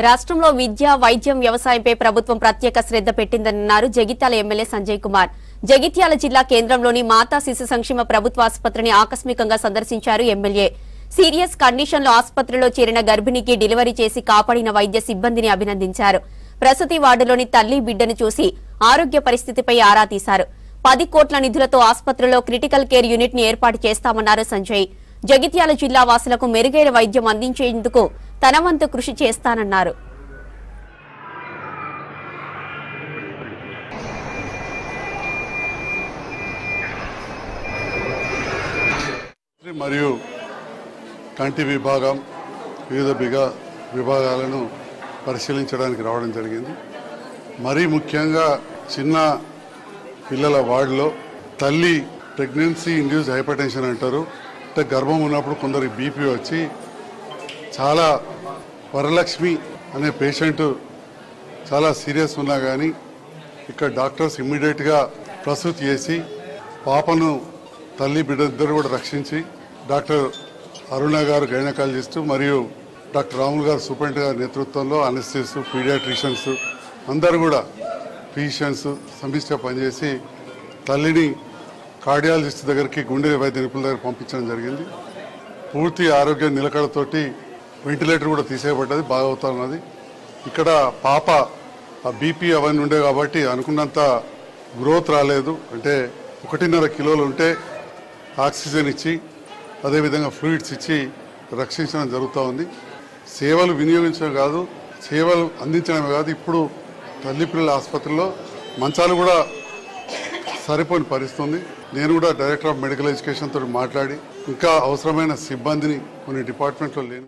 రాష్ట్రంలో విద్య, వైద్యం, వ్యవసాయంపై ప్రభుత్వం ప్రత్యేక శ్రద్ధ పెట్టిందన్నారు జగిత్యాల ఎమ్మెల్యే సంజయ్ కుమార్. జగిత్యాల జిల్లా కేంద్రంలోని మాతా శిశు సంక్షేమ ప్రభుత్వ ఆసుపత్రిని ఆకస్మికంగా సందర్శించారు ఎమ్మెల్యే. సీరియస్ కండిషన్లో ఆసుపత్రిలో చేరిన గర్భిణికి డెలివరీ చేసి కాపాడిన వైద్య సిబ్బందిని అభినందించారు. ప్రసూతి వార్డులోని తల్లి బిడ్డను చూసి ఆరోగ్య పరిస్థితిపై ఆరా తీశారు. 10 కోట్ల నిధులతో ఆసుపత్రిలో క్రిటికల్ కేర్ యూనిట్ ని ఏర్పాటు చేస్తామన్నారు సంజయ్. జగిత్యాల జిల్లా వాసులకు మెరుగైన వైద్యం అందించేందుకు తన వంతు కృషి చేస్తానన్నారు. మరియు కంటి విభాగం వివిధ విభాగాలను పరిశీలించడానికి రావడం జరిగింది. మరీ ముఖ్యంగా చిన్న పిల్లల వార్డులో తల్లి ప్రెగ్నెన్సీ ఇండ్యూస్డ్ హైపర్టెన్షన్ అంటారు. అంటే గర్భం ఉన్నప్పుడు కొందరికి బీపీ వచ్చి చాలా వరలక్ష్మి అనే పేషెంట్ చాలా సీరియస్ ఉన్నా కానీ ఇక్కడ డాక్టర్స్ ఇమ్మీడియట్గా ప్రసూతి చేసి పాపను తల్లి బిడ్డ ఇద్దరు కూడా రక్షించి డాక్టర్ అరుణ గారు గైనకాలజిస్టు మరియు డాక్టర్ రాములు గారు సూపరింటెండెంట్ గారి నేతృత్వంలో అనస్థిస్ట్, పీడియాట్రిషియన్స్ అందరూ కూడా ఫిజిషియన్స్ సమిష్టిగా పనిచేసి తల్లిని కార్డియాలజిస్ట్ దగ్గరికి, గుండె వైద్య నిపుణుల దగ్గర పంపించడం జరిగింది. పూర్తి ఆరోగ్య నిలకడతోటి వెంటిలేటర్ కూడా తీసేయబడ్డది, బాగా అవుతున్నది. ఇక్కడ పాప ఆ బీపీ అవన్నీ ఉండే కాబట్టి అనుకున్నంత గ్రోత్ రాలేదు. అంటే 1.5 కిలోలు ఉంటే ఆక్సిజన్ ఇచ్చి అదేవిధంగా ఫ్లూయిడ్స్ ఇచ్చి రక్షించడం జరుగుతూ ఉంది. సేవలు వినియోగించడం కాదు, సేవలు అందించడమే కాదు, ఇప్పుడు తల్లి పిల్లల ఆసుపత్రిలో మంచాలు కూడా సరిపోని పరిస్థితుంది. నేను కూడా డైరెక్టర్ ఆఫ్ మెడికల్ ఎడ్యుకేషన్ తోటి మాట్లాడి ఇంకా అవసరమైన సిబ్బందిని కొన్ని డిపార్ట్మెంట్లో లేను